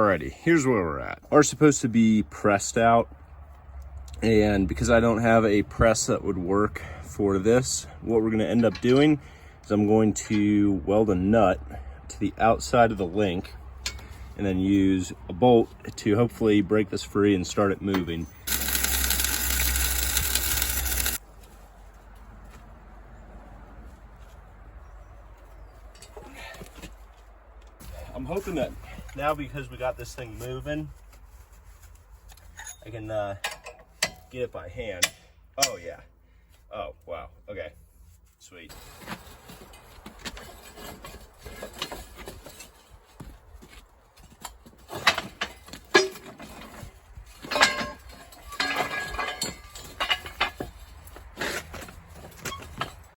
Alrighty, here's where we're at. Are supposed to be pressed out, and because I don't have a press that would work for this, what we're gonna end up doing is I'm going to weld a nut to the outside of the link and then use a bolt to hopefully break this free and start it moving. I'm hoping that now, because we got this thing moving, I can get it by hand. Oh yeah. Oh wow. Okay. Sweet.